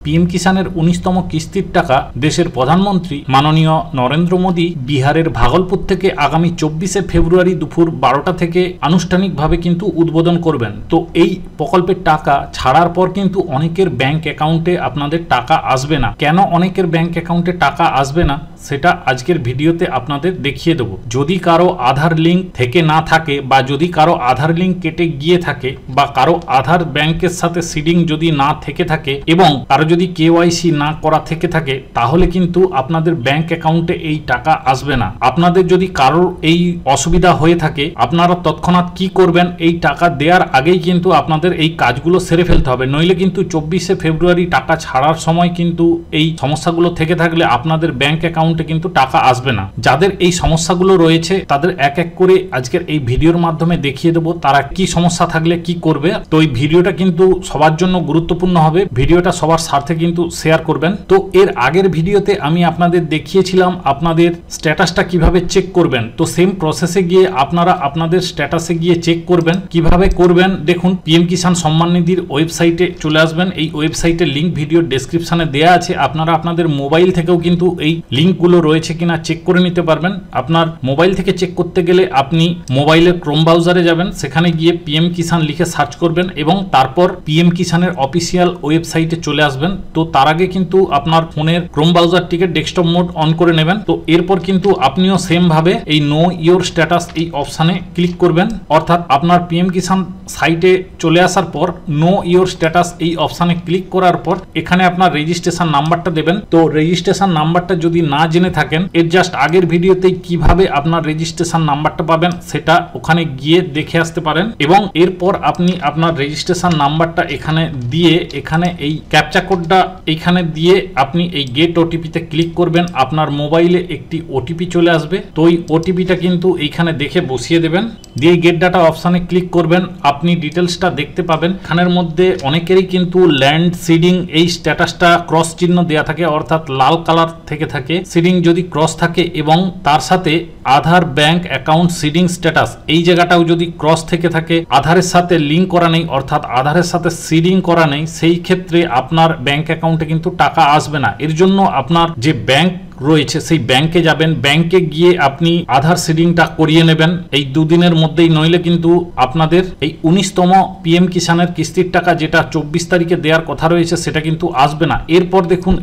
PM কিষানের 19তম কিস্তির টাকা দেশের প্রধানমন্ত্রী মাননীয় নরেন্দ্র মোদী বিহারের ভাগলপুর থেকে আগামী 24শে ফেব্রুয়ারি দুপুর 12টা থেকে আনুষ্ঠানিকভাবে কিন্তু উদ্বোধন করবেন। তো এই প্রকল্পের টাকা ছাড়ার পর কিন্তু অনেকের ব্যাংক অ্যাকাউন্টে আপনাদের টাকা আসবে না। কেন অনেকের ব্যাংক অ্যাকাউন্টে টাকা আসবে না সেটা আজকের ভিডিওতে আপনাদের দেখিয়ে দেব। যদি কারো আধার লিঙ্ক থেকে না থাকে বা যদি কারো আধার লিঙ্ক কেটে গিয়ে থাকে বা কারো আধার ব্যাংকের সাথে সিডিং যদি না থেকে থাকে এবং কারো যদি কেওয়াইসি না করা থেকে থাকে তাহলে কিন্তু আপনাদের ব্যাংক অ্যাকাউন্টে এই টাকা আসবে না। আপনাদের যদি কারোর এই অসুবিধা হয়ে থাকে আপনারা তৎক্ষণাৎ কি করবেন, এই টাকা দেওয়ার আগেই কিন্তু আপনাদের এই কাজগুলো সেরে ফেলতে হবে, নইলে কিন্তু 24শে ফেব্রুয়ারি টাকা ছাড়ার সময় কিন্তু এই সমস্যাগুলো থেকে থাকলে আপনাদের ব্যাংক অ্যাকাউন্টে কিন্তু টাকা আসবে না। যাদের এই সমস্যাগুলো রয়েছে তাদের এক এক করে আজকের এই ভিডিওর মাধ্যমে দেখিয়ে দেবো তারা কি সমস্যা থাকলে কি করবে। তো এই ভিডিওটা কিন্তু সবার জন্য গুরুত্বপূর্ণ হবে, ভিডিওটা সবার স্বার্থে কিন্তু শেয়ার করবেন। তো এর আগের ভিডিওতে আমি আপনাদের দেখিয়েছিলাম আপনাদের স্ট্যাটাসটা কিভাবে চেক করবেন। তো সেম প্রসেসে গিয়ে আপনারা আপনাদের স্ট্যাটাসে গিয়ে চেক করবেন। কিভাবে করবেন দেখুন, পিএম কিষাণ সম্মান নিধির ওয়েবসাইটে চলে আসবেন। এই ওয়েবসাইটের লিঙ্ক ভিডিও ডেসক্রিপশনে দেওয়া আছে, আপনারা আপনাদের মোবাইল থেকেও কিন্তু এই লিঙ্কগুলো রয়েছে কিনা চেক করে নিতে পারবেন। আপনার মোবাইল থেকে চেক করতে গেলে আপনি মোবাইলের ক্রোম ব্রাউজারে যাবেন, সেখানে গিয়ে পিএম কিষাণ লিখে সার্চ করবেন এবং তারপর পিএম কিষাণের অফিসিয়াল ওয়েবসাইটে চলে আসবেন। তো তার আগে কিন্তু আপনার ফোনের ক্রোম ব্রাউজারটিকে ডেস্কটপ মোড অন করে নেবেন। তো এরপর কিন্তু আপনিও সেম ভাবে এই নো ইওর স্ট্যাটাস এই অপশানে ক্লিক করবেন, অর্থাৎ আপনার পিএম কিষাণ সাইটে চলে আসার পর নো ইওর স্ট্যাটাস এই অপশানে ক্লিক করার পর এখানে আপনার রেজিস্ট্রেশন নাম্বারটা দেবেন। তো রেজিস্ট্রেশন নাম্বারটা যদি না জেনে থাকেন, এর জাস্ট আগের ভিডিওতেই কিভাবে আপনার রেজিস্ট্রেশন নাম্বারটা পাবেন সেটা ওখানে গিয়ে দেখে আসতে পারেন এবং এরপর আপনি আপনার রেজিস্ট্রেশন নাম্বারটা এখানে দিয়ে এখানে এই ক্যাপচা কোডটা এখানে দিয়ে আপনি এই গেট ওটিপিতে ক্লিক করবেন। আপনার মোবাইলে একটি ওটিপি চলে আসবে, তো এই ওটিপিটা কিন্তু এইখানে দেখে বসিয়ে দেবেন, দিয়ে গেট ডাটা অপশানে ক্লিক করবেন। আপনি ডিটেলসটা দেখতে পাবেন, এখানের মধ্যে অনেকেরই কিন্তু ল্যান্ড সিডিং এই স্ট্যাটাসটা ক্রস চিহ্ন দেওয়া থাকে, অর্থাৎ লাল কালার থেকে থাকে। সিডিং যদি ক্রস থাকে এবং তার সাথে আধার ব্যাংক অ্যাকাউন্ট সিডিং স্ট্যাটাস এই জায়গাটাও যদি ক্রস থেকে থাকে, আধারের সাথে লিঙ্ক করা নেই অর্থাৎ আধারের সাথে সিডিং করা নেই, সেই ক্ষেত্রে আপনার ব্যাংক অ্যাকাউন্টে কিন্তু টাকা আসবে না। এর জন্য আপনার যে ব্যাংক রয়েছে সেই ব্যাংকে যাবেন, ব্যাংকে গিয়ে আপনি আধার সিডিংটা করিয়ে নেবেন এই দুদিনের মধ্যেই, নইলে কিন্তু আপনাদের এই 19তম পিএম কিষাণের কিস্তির টাকা যেটা 24 তারিখে দেওয়ার কথা রয়েছে সেটা কিন্তু আসবে না। এরপর দেখুন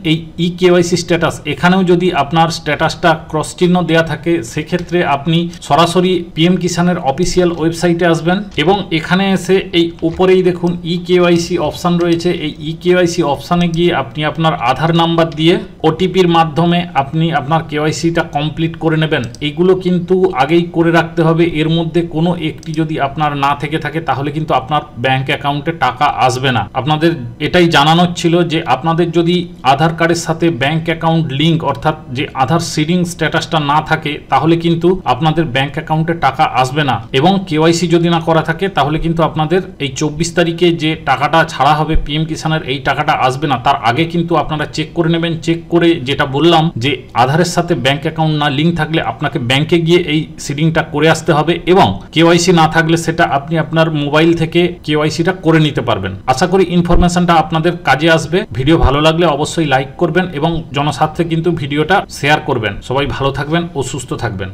এই কেওয়াইসি স্ট্যাটাস, এখানেও যদি আপনার স্ট্যাটাসটা ক্রস চিহ্ন দেওয়া থাকে সেক্ষেত্রে আপনি সরাসরি পিএম কিষাণের অফিসিয়াল ওয়েবসাইটে আসবেন এবং এখানে এসে এই উপরেই দেখুন কেওয়াইসি অপশান রয়েছে। এই কেওয়াইসি অপশানে গিয়ে আপনি আপনার আধার নাম্বার দিয়ে ওটিপির মাধ্যমে আপনি আপনার কেওয়াইসিটা কমপ্লিট করে নেবেন। এইগুলো কিন্তু আগেই করে রাখতে হবে, এর মধ্যে কোনো একটি যদি আপনার না থেকে থাকে তাহলে কিন্তু আপনার ব্যাংক অ্যাকাউন্টে টাকা আসবে না। আপনাদের এটাই জানানোর ছিল যে আপনাদের যদি আধার কার্ডের সাথে ব্যাংক অ্যাকাউন্ট লিঙ্ক অর্থাৎ যে আধার সিডিং স্ট্যাটাসটা না থাকে তাহলে কিন্তু আপনাদের ব্যাংক অ্যাকাউন্টে টাকা আসবে না এবং কেওয়াইসি যদি না করা থাকে তাহলে কিন্তু আপনাদের এই 24 তারিখে যে টাকাটা ছাড়া হবে পিএম কিষাণের এই টাকাটা আসবে না। তার আগে কিন্তু আপনারা চেক করে নেবেন, চেক করে যেটা বললাম যে আধারের সাথে ব্যাংক অ্যাকাউন্ট না লিঙ্ক থাকলে আপনাকে ব্যাংকে গিয়ে এই সিডিংটা করে আসতে হবে এবং কেওয়াইসি না থাকলে সেটা আপনি আপনার মোবাইল থেকে কেওয়াইসিটা করে নিতে পারবেন। আশা করি ইনফরমেশনটা আপনাদের কাজে আসবে। ভিডিও ভালো লাগলে অবশ্যই লাইক করবেন এবং জনস্বার্থে কিন্তু ভিডিওটা শেয়ার করবেন। সবাই ভালো থাকবেন ও সুস্থ থাকবেন।